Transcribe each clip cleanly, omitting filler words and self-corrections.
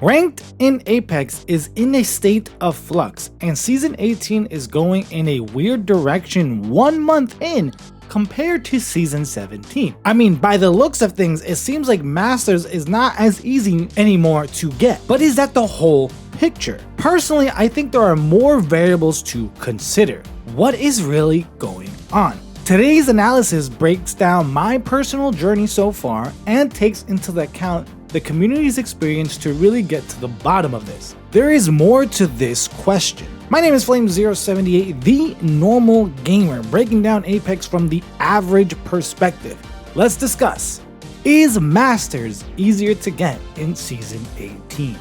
Ranked in Apex is in a state of flux, and Season 18 is going in a weird direction 1 month in compared to Season 17. I mean, by the looks of things, it seems like Masters is not as easy anymore to get. But is that the whole picture? Personally, I think there are more variables to consider. What is really going on? Today's analysis breaks down my personal journey so far and takes into account the community's experience to really get to the bottom of this. There is more to this question. My name is Flame078, the normal gamer, breaking down Apex from the average perspective. Let's discuss, is Masters easier to get in Season 18?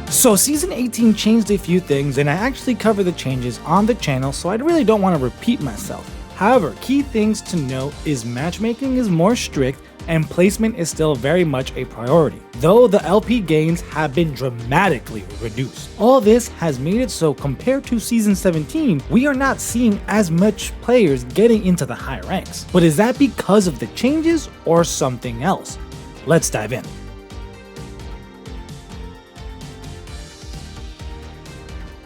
So Season 18 changed a few things, and I actually cover the changes on the channel, so I really don't want to repeat myself. However, key things to note is matchmaking is more strict and placement is still very much a priority, though the LP gains have been dramatically reduced. All this has made it so compared to Season 17, we are not seeing as much players getting into the high ranks. But is that because of the changes or something else? Let's dive in.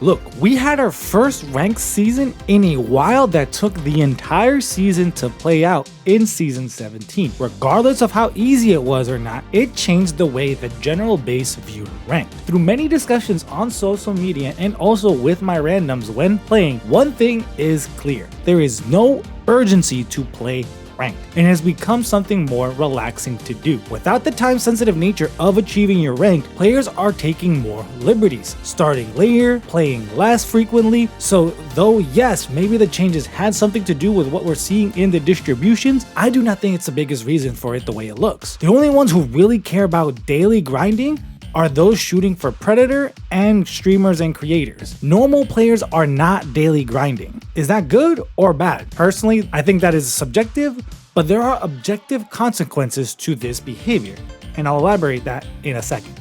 Look, we had our first ranked season in a while that took the entire season to play out in Season 17. Regardless of how easy it was or not, it changed the way the general base viewed ranked. Through many discussions on social media and also with my randoms when playing, one thing is clear. There is no urgency to play ranked, and has become something more relaxing to do. Without the time-sensitive nature of achieving your rank, players are taking more liberties, starting later, playing less frequently. So though yes, maybe the changes had something to do with what we're seeing in the distributions, I do not think it's the biggest reason for it the way it looks. The only ones who really care about daily grinding are those shooting for Predator and streamers and creators. Normal players are not daily grinding. Is that good or bad? Personally, I think that is subjective, but there are objective consequences to this behavior, and I'll elaborate that in a second.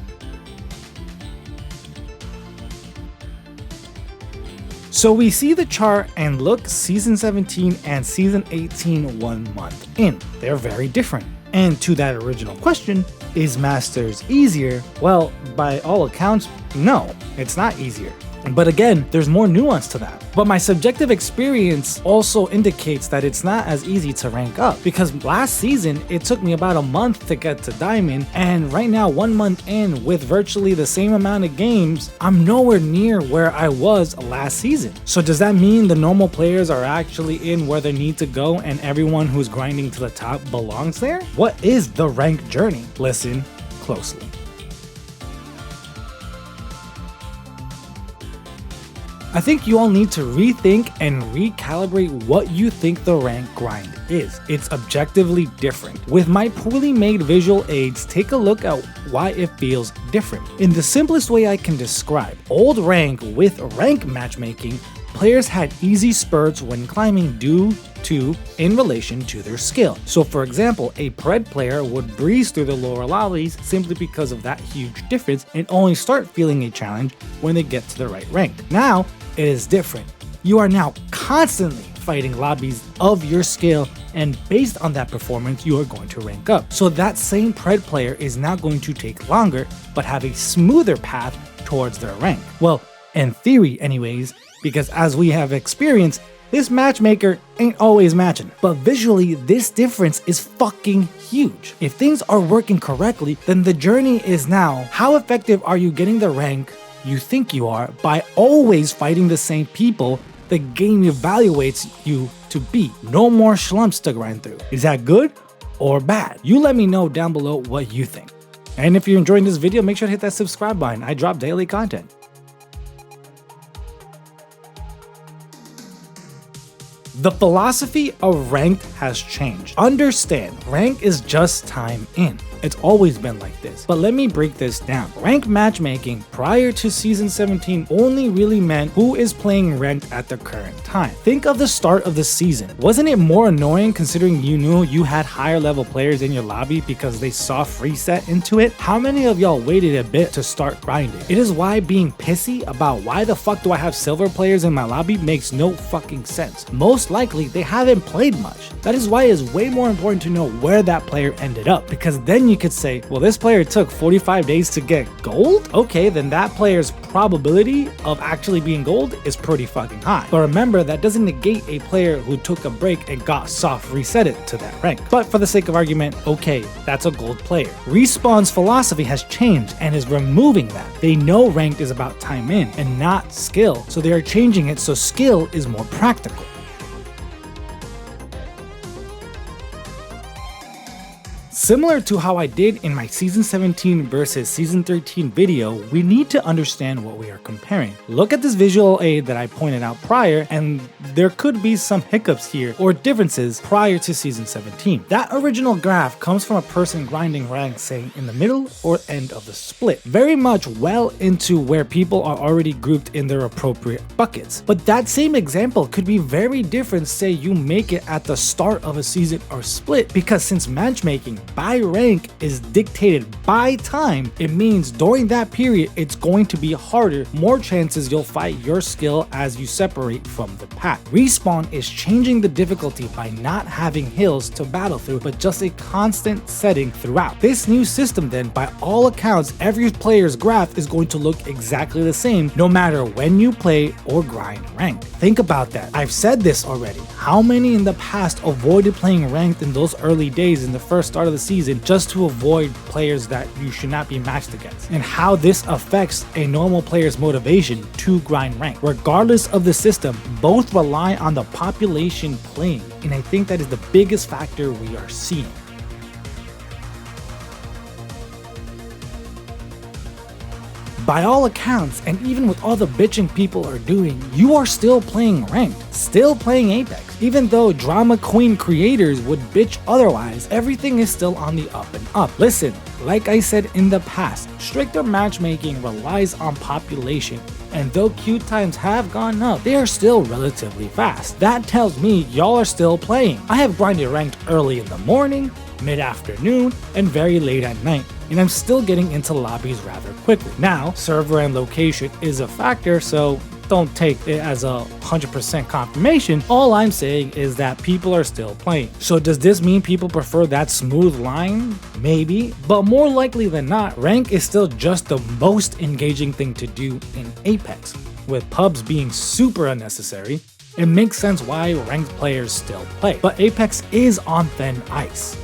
So we see the chart and look Season 17 and Season 18 1 month in. They're very different. And to that original question, is Masters easier? Well, by all accounts, no, it's not easier. But again, there's more nuance to that. But my subjective experience also indicates that it's not as easy to rank up, because last season it took me about a month to get to Diamond, and right now 1 month in with virtually the same amount of games, I'm nowhere near where I was last season. So does that mean the normal players are actually in where they need to go and everyone who's grinding to the top belongs there? What is the rank journey? Listen closely. I think you all need to rethink and recalibrate what you think the rank grind is. It's objectively different. With my poorly made visual aids, take a look at why it feels different. In the simplest way I can describe, old rank with rank matchmaking, players had easy spurts when climbing due to in relation to their skill. So for example, a Pred player would breeze through the lower lobbies simply because of that huge difference and only start feeling a challenge when they get to the right rank. Now, it is different. You are now constantly fighting lobbies of your skill, and based on that performance, you are going to rank up. So that same Pred player is now going to take longer, but have a smoother path towards their rank. Well, in theory anyways, because as we have experienced, this matchmaker ain't always matching. But visually, this difference is fucking huge. If things are working correctly, then the journey is now, how effective are you getting the rank you think you are by always fighting the same people the game evaluates you to be? No more schlumps to grind through. Is that good or bad? You let me know down below what you think. And if you're enjoying this video, make sure to hit that subscribe button. I drop daily content. The philosophy of ranked has changed. Understand, rank is just time in. It's always been like this. But let me break this down. Ranked matchmaking prior to Season 17 only really meant who is playing ranked at the current time. Think of the start of the season. Wasn't it more annoying considering you knew you had higher level players in your lobby because they soft reset into it? How many of y'all waited a bit to start grinding? It is why being pissy about why the fuck do I have silver players in my lobby makes no fucking sense. Most likely they haven't played much. That is why it's way more important to know where that player ended up, because then you could say, well, this player took 45 days to get gold? Okay, then that player's probability of actually being gold is pretty fucking high. But remember, that doesn't negate a player who took a break and got soft resetted to that rank. But for the sake of argument, okay, that's a gold player. Respawn's philosophy has changed and is removing that. They know ranked is about time in and not skill, so they are changing it so skill is more practical. Similar to how I did in my Season 17 versus Season 13 video, we need to understand what we are comparing. Look at this visual aid that I pointed out prior, and there could be some hiccups here or differences prior to Season 17. That original graph comes from a person grinding rank, say in the middle or end of the split, very much well into where people are already grouped in their appropriate buckets. But that same example could be very different, say you make it at the start of a season or split, because since matchmaking by rank is dictated by time, it means during that period it's going to be harder, more chances you'll fight your skill as you separate from the pack. Respawn is changing the difficulty by not having hills to battle through, but just a constant setting throughout. This new system then, by all accounts, every player's graph is going to look exactly the same no matter when you play or grind ranked. Think about that. I've said this already. How many in the past avoided playing ranked in those early days in the first start of the season just to avoid players that you should not be matched against, and how this affects a normal player's motivation to grind rank. Regardless of the system, both rely on the population playing, and I think that is the biggest factor we are seeing. By all accounts, and even with all the bitching people are doing, you are still playing ranked, still playing Apex. Even though drama queen creators would bitch otherwise, everything is still on the up and up. Listen, like I said in the past, stricter matchmaking relies on population, and though queue times have gone up, they are still relatively fast. That tells me y'all are still playing. I have grinded ranked early in the morning, mid-afternoon, and very late at night, and I'm still getting into lobbies rather quickly. Now, server and location is a factor, so don't take it as a 100% confirmation. All I'm saying is that people are still playing. So does this mean people prefer that smooth line? Maybe, but more likely than not, rank is still just the most engaging thing to do in Apex. With pubs being super unnecessary, it makes sense why ranked players still play. But Apex is on thin ice.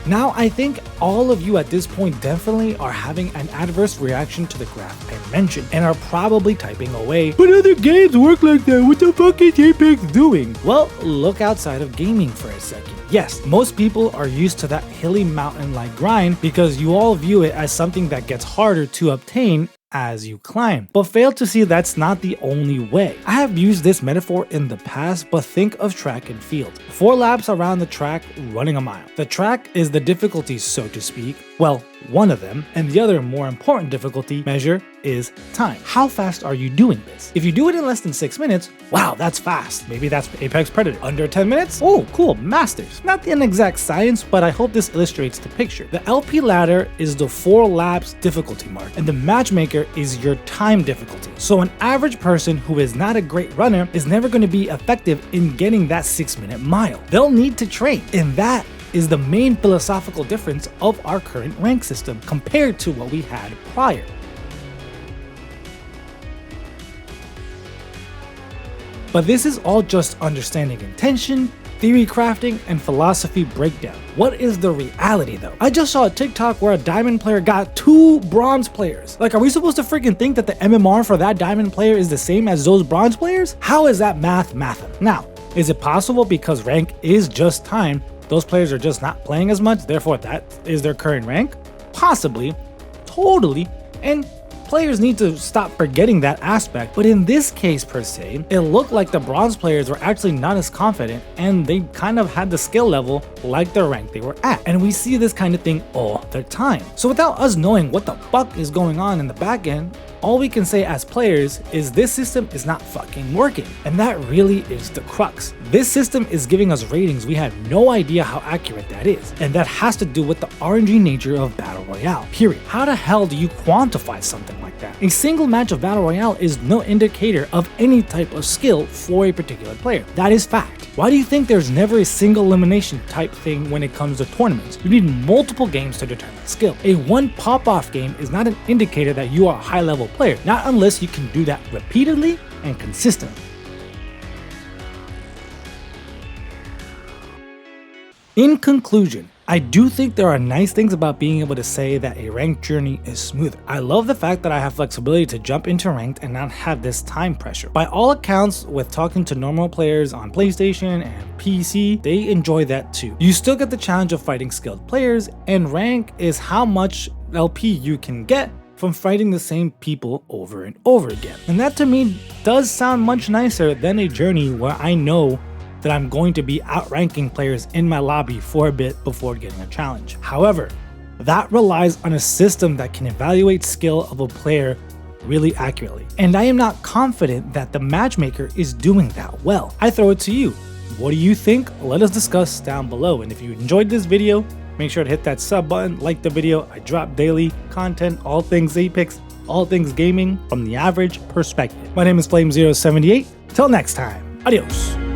Now, I think all of you at this point definitely are having an adverse reaction to the graph I mentioned and are probably typing away, but other games work like that, what the fuck is Apex doing? Well, look outside of gaming for a second. Yes, most people are used to that hilly mountain-like grind because you all view it as something that gets harder to obtain as you climb, but fail to see that's not the only way. I have used this metaphor in the past, but think of track and field. 4 laps around the track, running a mile. The track is the difficulty, so to speak. Well, one of them, and the other more important difficulty measure is time. How fast are you doing this? If you do it in less than 6 minutes, wow, that's fast. Maybe that's Apex Predator. Under 10 minutes? Oh, cool, Masters. Not an exact science, but I hope this illustrates the picture. The LP ladder is the 4 laps difficulty mark, and the matchmaker is your time difficulty. So an average person who is not a great runner is never going to be effective in getting that 6-minute mile. They'll need to train, and that is the main philosophical difference of our current rank system compared to what we had prior. But this is all just understanding intention, theory crafting, and philosophy breakdown. What is the reality though? I just saw a TikTok where a diamond player got 2 bronze players. Like, are we supposed to freaking think that the MMR for that diamond player is the same as those bronze players? How is that math mathin'? Now, is it possible because rank is just time, those players are just not playing as much, therefore that is their current rank? Possibly, totally, and players need to stop forgetting that aspect, but in this case per se, it looked like the bronze players were actually not as confident and they kind of had the skill level like the rank they were at. And we see this kind of thing all the time. So without us knowing what the fuck is going on in the back end, all we can say as players is this system is not fucking working. And that really is the crux. This system is giving us ratings we had no idea how accurate that is. And that has to do with the RNG nature of Battle Royale, period. How the hell do you quantify something like that? A single match of Battle Royale is no indicator of any type of skill for a particular player. That is fact. Why do you think there's never a single elimination type thing when it comes to tournaments? You need multiple games to determine skill. A one pop-off game is not an indicator that you are a high-level player, not unless you can do that repeatedly and consistently. In conclusion, I do think there are nice things about being able to say that a ranked journey is smoother. I love the fact that I have flexibility to jump into ranked and not have this time pressure. By all accounts, with talking to normal players on PlayStation and PC, they enjoy that too. You still get the challenge of fighting skilled players, and rank is how much LP you can get from fighting the same people over and over again. And that to me does sound much nicer than a journey where I know that I'm going to be outranking players in my lobby for a bit before getting a challenge. However, that relies on a system that can evaluate skill of a player really accurately. And I am not confident that the matchmaker is doing that well. I throw it to you. What do you think? Let us discuss down below. And if you enjoyed this video, make sure to hit that sub button, like the video. I drop daily content, all things Apex, all things gaming from the average perspective. My name is Flame078. Till next time, adios.